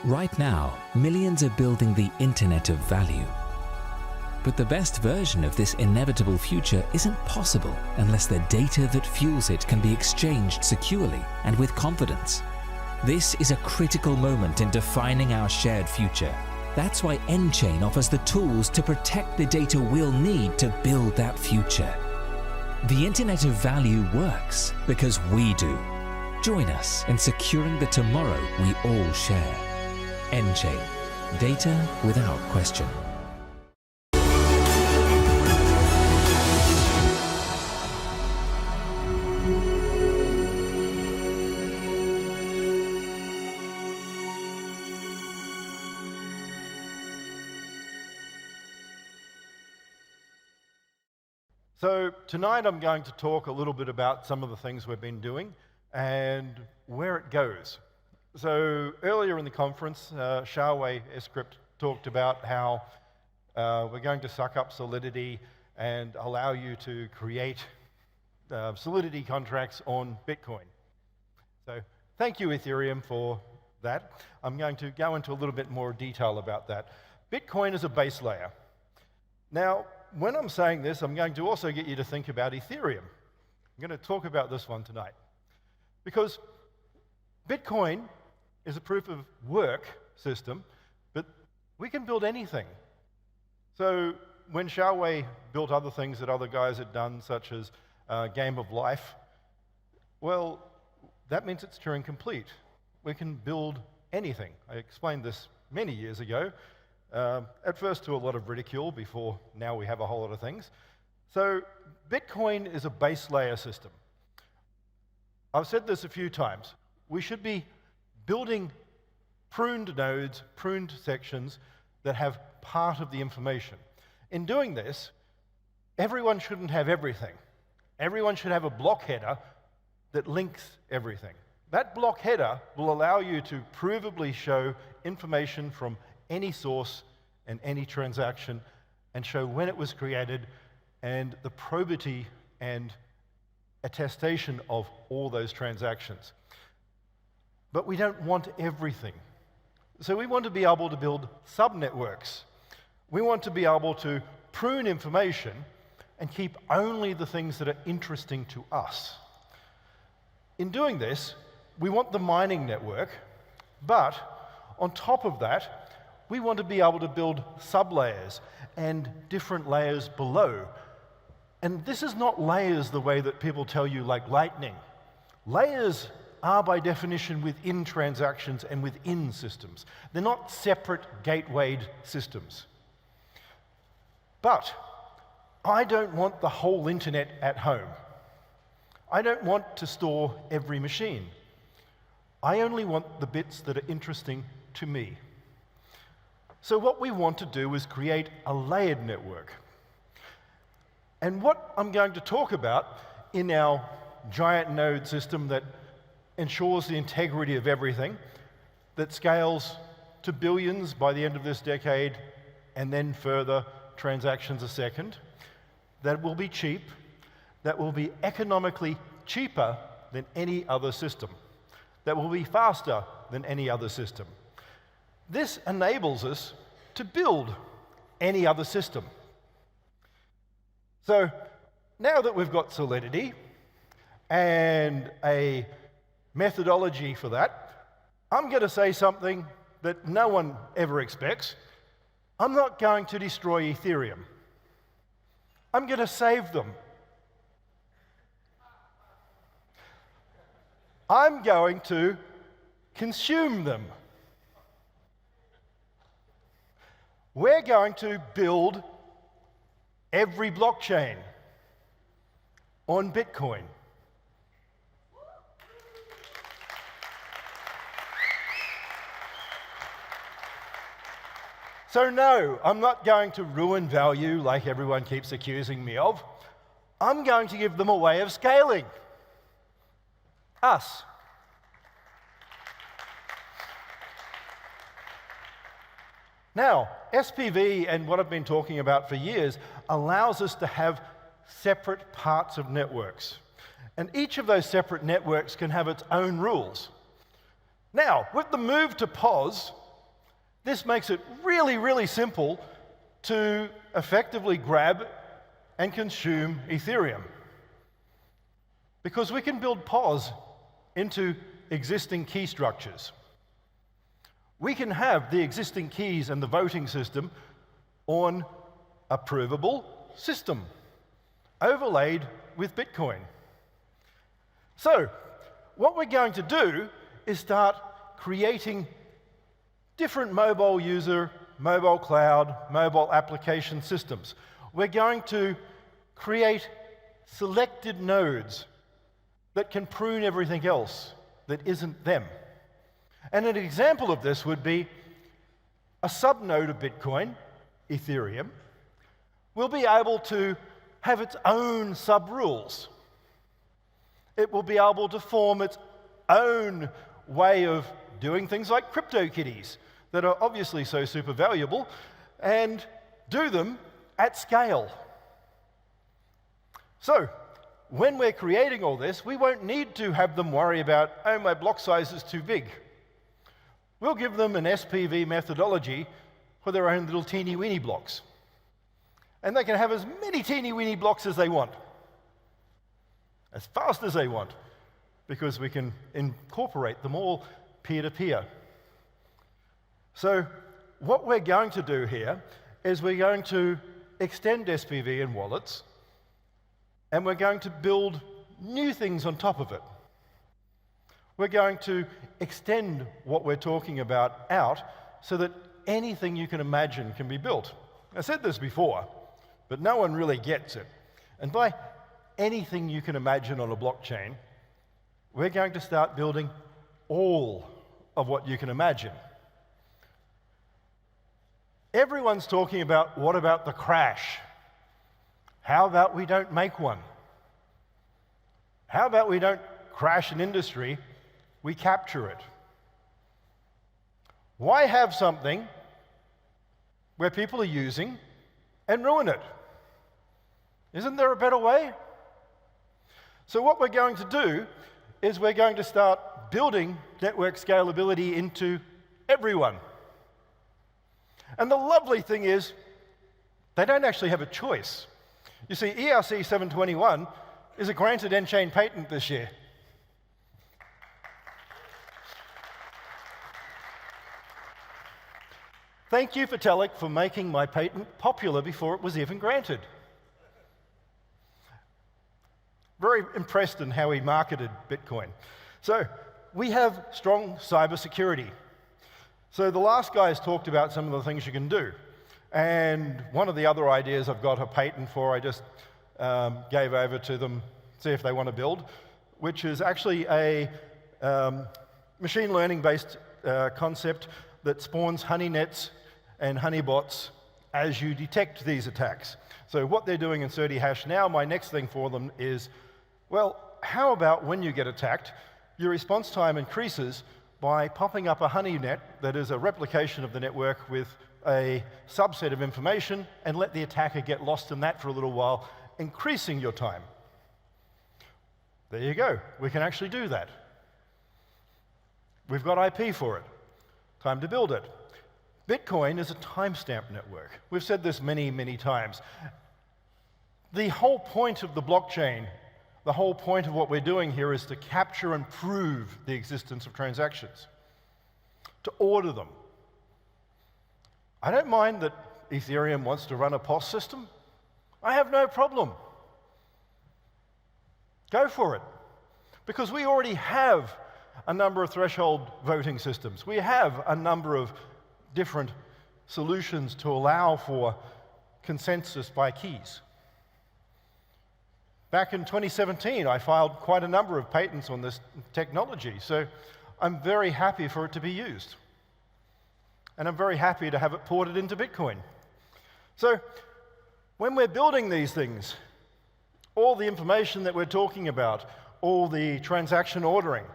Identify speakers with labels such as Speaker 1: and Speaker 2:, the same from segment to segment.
Speaker 1: Right now, millions are building the Internet of Value. But the best version of this inevitable future isn't possible unless the data that fuels it can be exchanged securely and with confidence. This is a critical moment in defining our shared future. That's why nChain offers the tools to protect the data we'll need to build that future. The Internet of Value works because we do. Join us in securing the tomorrow we all share. nChain. Data without question.
Speaker 2: So tonight I'm going to talk a little bit about some of the things we've been doing and where it goes. So earlier in the conference, Shaway Script talked about how we're going to suck up Solidity and allow you to create Solidity contracts on Bitcoin. So thank you, Ethereum, for that. I'm going to go into a little bit more detail about that. Bitcoin is a base layer. Now, when I'm saying this, I'm going to also get you to think about Ethereum. I'm going to talk about this one tonight. Because Bitcoin is a proof of work system, but we can build anything. So when Shaway built other things that other guys had done, such as Game of Life, well, that means it's Turing complete. We can build anything. I explained this many years ago. At first to a lot of ridicule, before now we have a whole lot of things. So Bitcoin is a base layer system. I've said this a few times. We should be building pruned nodes, pruned sections that have part of the information. In doing this, everyone shouldn't have everything. Everyone should have a block header that links everything. That block header will allow you to provably show information from any source and any transaction and show when it was created and the probity and attestation of all those transactions. But we don't want everything. So we want to be able to build subnetworks. We want to be able to prune information and keep only the things that are interesting to us. In doing this, we want the mining network, but on top of that, we want to be able to build sublayers and different layers below. And this is not layers the way that people tell you, like Lightning. Layers are by definition within transactions and within systems. They're not separate gatewayed systems. But I don't want the whole internet at home. I don't want to store every machine. I only want the bits that are interesting to me. So what we want to do is create a layered network. And what I'm going to talk about in our giant node system that ensures the integrity of everything, that scales to billions by the end of this decade, and then further transactions a second, that will be cheap, that will be economically cheaper than any other system, that will be faster than any other system. This enables us to build any other system. So now that we've got Solidity and a methodology for that, I'm going to say something that no one ever expects. I'm not going to destroy Ethereum. I'm going to save them. I'm going to consume them. We're going to build every blockchain on Bitcoin. So no, I'm not going to ruin value like everyone keeps accusing me of. I'm going to give them a way of scaling. Us. Now, SPV and what I've been talking about for years allows us to have separate parts of networks. And each of those separate networks can have its own rules. Now, with the move to POS, This makes it really, really simple to effectively grab and consume Ethereum. Because we can build POS into existing key structures. We can have the existing keys and the voting system on a provable system, overlaid with Bitcoin. So, what we're going to do is start creating different mobile user, mobile cloud, mobile application systems. We're going to create selected nodes that can prune everything else that isn't them. And an example of this would be a subnode of Bitcoin, Ethereum, will be able to have its own sub-rules. It will be able to form its own way of doing things like CryptoKitties that are obviously so super valuable, and do them at scale. So, when we're creating all this, we won't need to have them worry about, oh, my block size is too big. We'll give them an SPV methodology for their own little teeny-weeny blocks. And they can have as many teeny-weeny blocks as they want, as fast as they want, because we can incorporate them all peer-to-peer. So what we're going to do here is we're going to extend SPV in wallets, and we're going to build new things on top of it. We're going to extend what we're talking about out so that anything you can imagine can be built. I said this before, but no one really gets it. And by anything you can imagine on a blockchain, we're going to start building all of what you can imagine. Everyone's talking about, what about the crash? How about we don't make one? How about we don't crash an industry, we capture it? Why have something where people are using and ruin it? Isn't there a better way? So what we're going to do is we're going to start building network scalability into everyone. And the lovely thing is, they don't actually have a choice. You see, ERC 721 is a granted nChain patent this year. Thank you, Vitalik, for making my patent popular before it was even granted. Very impressed in how he marketed Bitcoin. So, we have strong cybersecurity. So the last guys talked about some of the things you can do. And one of the other ideas I've got a patent for, I just gave over to them, see if they want to build, which is actually a machine learning-based concept that spawns honey nets and honeybots as you detect these attacks. So what they're doing in certihash now, my next thing for them is, well, how about when you get attacked, your response time increases by popping up a honey net that is a replication of the network with a subset of information, and let the attacker get lost in that for a little while, increasing your time. There you go. We can actually do that. We've got IP for it. Time to build it. Bitcoin is a timestamp network. We've said this many, many times. The whole point of the blockchain, the whole point of what we're doing here is to capture and prove the existence of transactions, to order them. I don't mind that Ethereum wants to run a POS system. I have no problem. Go for it. Because we already have a number of threshold voting systems. We have a number of different solutions to allow for consensus by keys. Back in 2017, I filed quite a number of patents on this technology, so I'm very happy for it to be used. And I'm very happy to have it ported into Bitcoin. So when we're building these things, all the information that we're talking about, all the transaction ordering,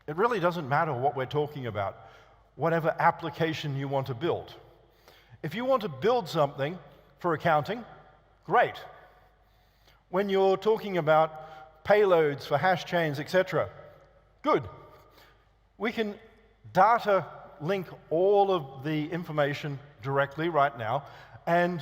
Speaker 2: it really doesn't matter what we're talking about, whatever application you want to build. If you want to build something for accounting, great. When you're talking about payloads for hash chains, etc., good. We can data link all of the information directly right now. And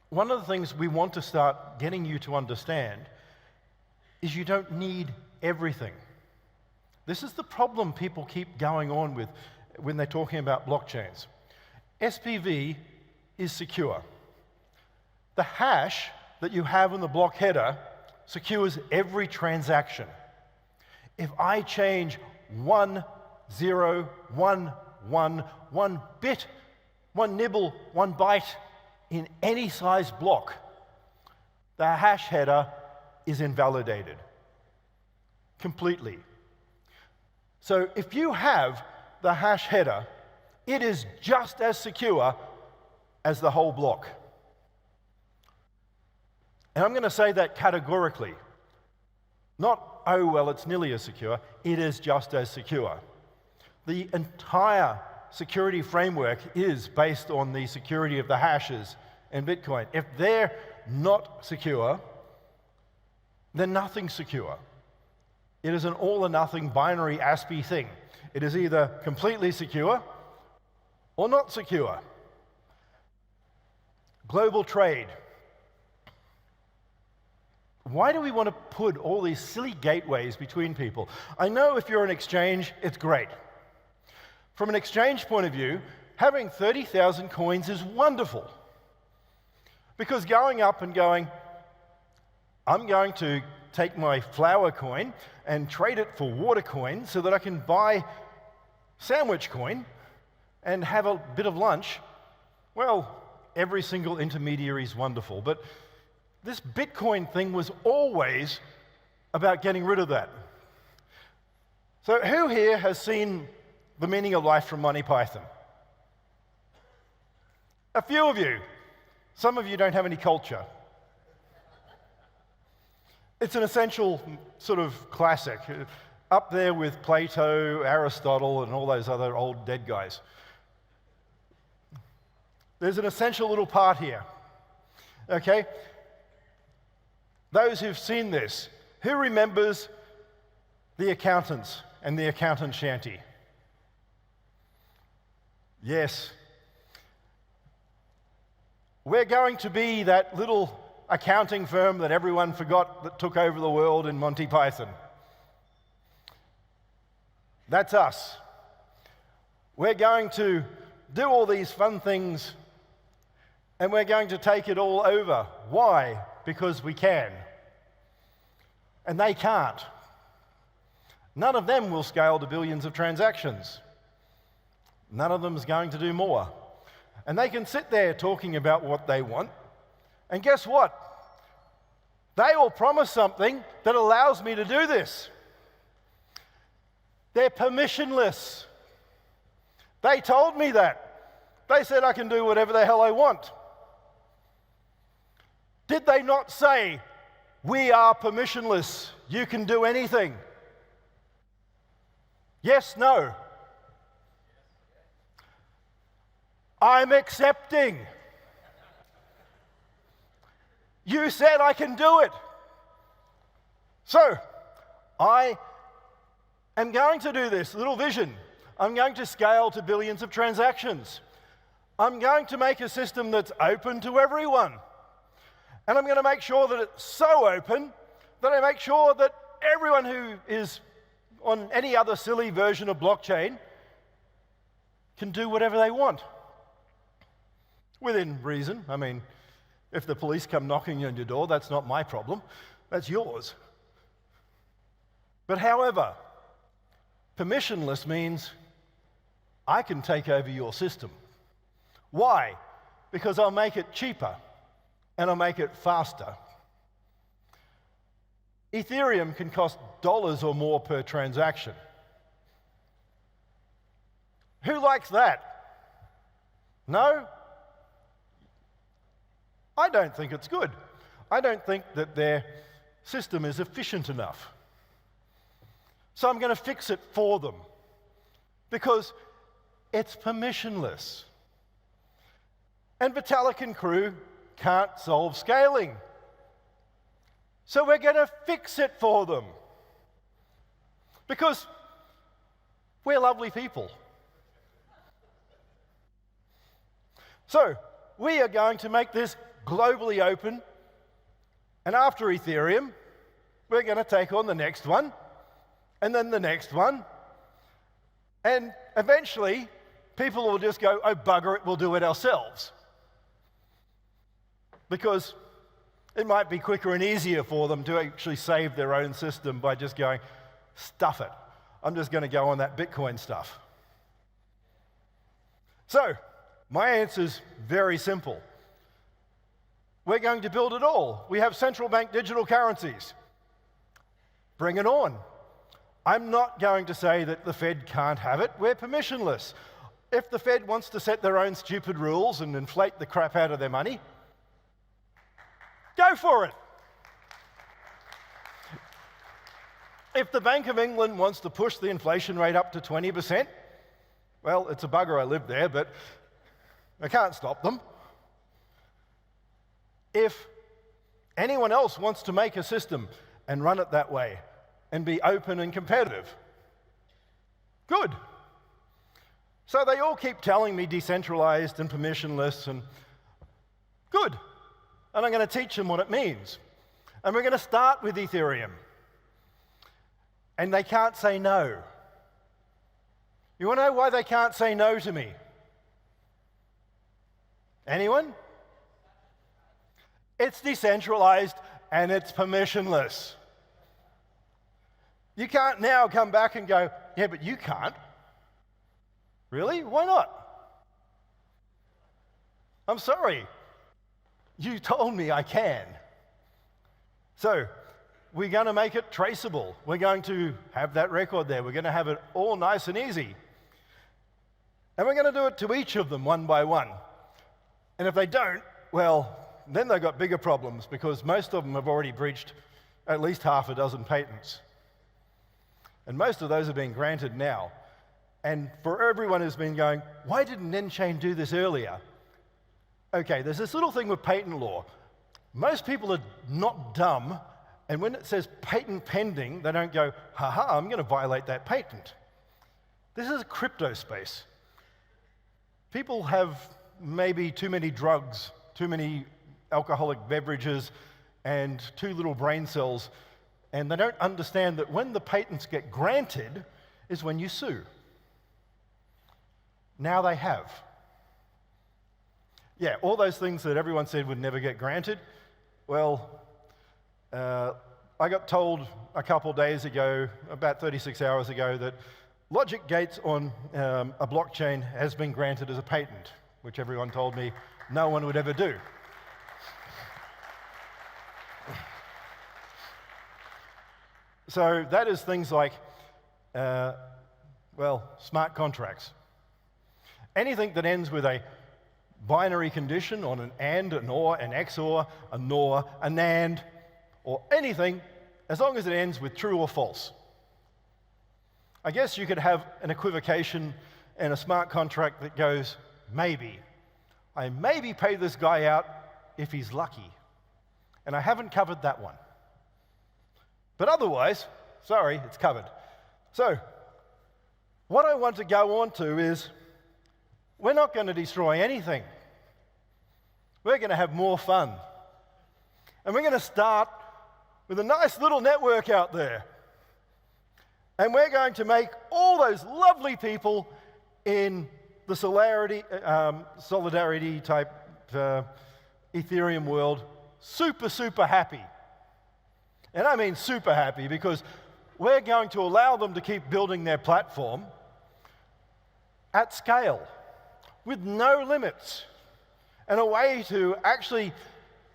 Speaker 2: one of the things we want to start getting you to understand is you don't need everything. This is the problem people keep going on with when they're talking about blockchains. SPV is secure. The hash that you have in the block header secures every transaction. If I change 1 bit, 1 nibble, 1 byte in any size block, the hash header is invalidated completely. So if you have the hash header, it is just as secure as the whole block. And I'm going to say that categorically. Not, oh, well, it's nearly as secure. It is just as secure. The entire security framework is based on the security of the hashes in Bitcoin. If they're not secure, then nothing's secure. It is an all or nothing binary ASCII thing. It is either completely secure or not secure. Global trade. Why do we want to put all these silly gateways between people? I know if you're an exchange, it's great. From an exchange point of view, having 30,000 coins is wonderful. Because going up and going, I'm going to take my flour coin and trade it for water coin so that I can buy sandwich coin and have a bit of lunch. Well, every single intermediary is wonderful, but this Bitcoin thing was always about getting rid of that. So who here has seen The Meaning of Life from Monty Python? A few of you. Some of you don't have any culture. It's an essential sort of classic, up there with Plato, Aristotle, and all those other old dead guys. There's an essential little part here, okay? Those who've seen this, who remembers the accountants and the accountant shanty? Yes. We're going to be that little accounting firm that everyone forgot that took over the world in Monty Python. That's us. We're going to do all these fun things and we're going to take it all over. Why? Because we can. And they can't. None of them will scale to billions of transactions. None of them is going to do more. And they can sit there talking about what they want. And guess what? They will promise something that allows me to do this. They're permissionless. They told me that. They said I can do whatever the hell I want. Did they not say, we are permissionless, you can do anything? Yes, no. I'm accepting. You said I can do it. So, I am going to do this little vision. I'm going to scale to billions of transactions. I'm going to make a system that's open to everyone. And I'm going to make sure that it's so open that I make sure that everyone who is on any other silly version of blockchain can do whatever they want. Within reason. I mean, if the police come knocking on your door, that's not my problem. That's yours. But however, permissionless means I can take over your system. Why? Because I'll make it cheaper and I'll make it faster. Ethereum can cost dollars or more per transaction. Who likes that? No? I don't think it's good. I don't think that their system is efficient enough. So I'm going to fix it for them because it's permissionless. And Vitalik and crew can't solve scaling. So we're going to fix it for them because we're lovely people. So we are going to make this globally open, and after Ethereum, we're going to take on the next one, and then the next one, and eventually people will just go, oh bugger it, we'll do it ourselves. Because it might be quicker and easier for them to actually save their own system by just going, stuff it, I'm just going to go on that Bitcoin stuff. So, my answer's very simple. We're going to build it all. We have central bank digital currencies. Bring it on. I'm not going to say that the Fed can't have it. We're permissionless. If the Fed wants to set their own stupid rules and inflate the crap out of their money, go for it. If the Bank of England wants to push the inflation rate up to 20%, well, it's a bugger I live there, but I can't stop them. If anyone else wants to make a system and run it that way and be open and competitive, good. So they all keep telling me decentralized and permissionless, and good. And I'm going to teach them what it means. And we're going to start with Ethereum. And they can't say no. You want to know why they can't say no to me? Anyone? It's decentralized and it's permissionless. You can't now come back and go, yeah, but you can't. Really? Why not? I'm sorry. You told me I can. So, we're going to make it traceable. We're going to have that record there. We're going to have it all nice and easy. And we're going to do it to each of them one by one. And if they don't, well, then they've got bigger problems because most of them have already breached at least half a dozen patents. And most of those are being granted now. And for everyone who's been going, why didn't nChain do this earlier? Okay, there's this little thing with patent law. Most people are not dumb, and when it says patent pending, they don't go, haha, I'm going to violate that patent. This is a crypto space. People have maybe too many drugs, too many alcoholic beverages, and too little brain cells, and they don't understand that when the patents get granted is when you sue. Now they have. Yeah, all those things that everyone said would never get granted, well, I got told a couple days ago, about 36 hours ago, that logic gates on a blockchain has been granted as a patent, which everyone told me no one would ever do. So that is things like, well, smart contracts. Anything that ends with a binary condition on an AND, an OR, an XOR, a NOR, a NAND, or anything, as long as it ends with true or false. I guess you could have an equivocation and a smart contract that goes, maybe. I maybe pay this guy out if he's lucky. And I haven't covered that one. But otherwise, sorry, it's covered. So, what I want to go on to is, we're not going to destroy anything. We're going to have more fun. And we're going to start with a nice little network out there. And we're going to make all those lovely people in the solidarity type Ethereum world super, super happy. And I mean super happy, because we're going to allow them to keep building their platform at scale, with no limits, and a way to actually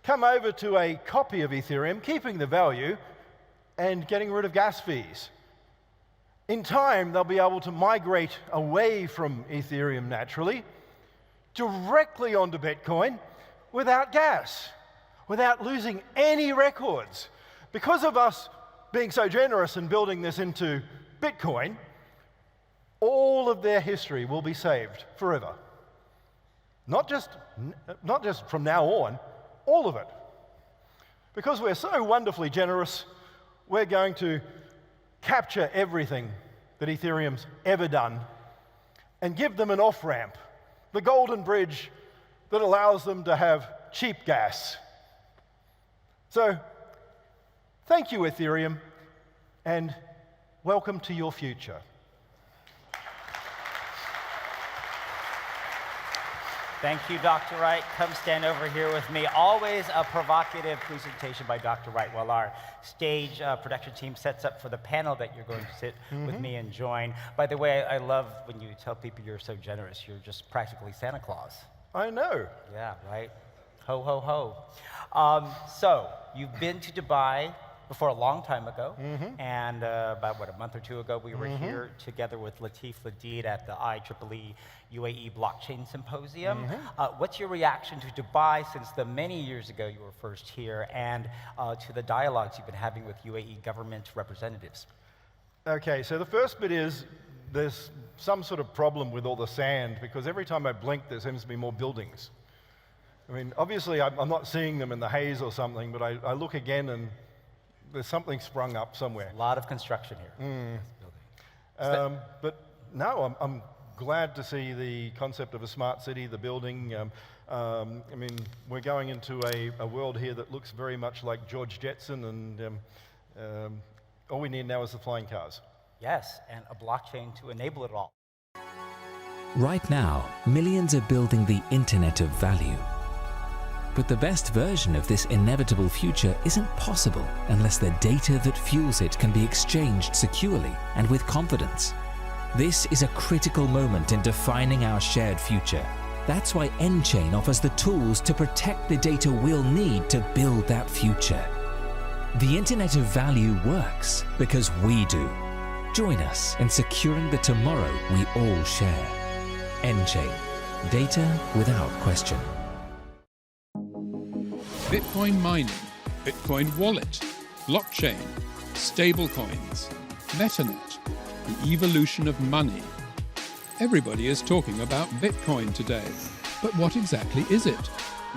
Speaker 2: come over to a copy of Ethereum, keeping the value and getting rid of gas fees. In time, they'll be able to migrate away from Ethereum naturally, directly onto Bitcoin without gas, without losing any records. Because of us being so generous and building this into Bitcoin, all of their history will be saved forever. Not just from now on, all of it. Because we're so wonderfully generous, we're going to capture everything that Ethereum's ever done and give them an off-ramp, the golden bridge that allows them to have cheap gas. So, thank you, Ethereum, and welcome to your future.
Speaker 3: Thank you, Dr. Wright. Come stand over here with me. Always a provocative presentation by Dr. Wright while our stage production team sets up for the panel that you're going to sit with me and join. By the way, I love when you tell people you're so generous. You're just practically Santa Claus.
Speaker 2: I know.
Speaker 3: Yeah, right? Ho, ho, ho. So, you've been to Dubai before a long time ago, and about, what, a month or two ago, we were here together with Latif Ladid at the IEEE UAE Blockchain Symposium. What's your reaction to Dubai since the many years ago you were first here, and to the dialogues you've been having with UAE government representatives? Okay,
Speaker 2: so the first bit is there's some sort of problem with all the sand, because every time I blink, there seems to be more buildings. I mean, obviously, I'm not seeing them in the haze or something, but I look again and there's something sprung up somewhere.
Speaker 3: A lot of construction here.
Speaker 2: But no, I'm glad to see the concept of a smart city, the building. I mean, we're going into a world here that looks very much like George Jetson, and all we need now is the flying cars.
Speaker 3: Yes, and a blockchain to enable it all.
Speaker 1: Right now, millions are building the Internet of Value. But the best version of this inevitable future isn't possible unless the data that fuels it can be exchanged securely and with confidence. This is a critical moment in defining our shared future. That's why nChain offers the tools to protect the data we'll need to build that future. The Internet of Value works because we do. Join us in securing the tomorrow we all share. nChain. Data without question.
Speaker 4: Bitcoin mining, Bitcoin wallet, blockchain, stablecoins, MetaNet, the evolution of money. Everybody is talking about Bitcoin today, but what exactly is it?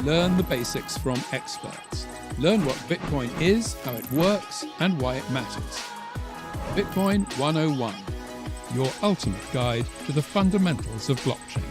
Speaker 4: Learn the basics from experts. Learn what Bitcoin is, how it works, and why it matters. Bitcoin 101, your ultimate guide to the fundamentals of blockchain.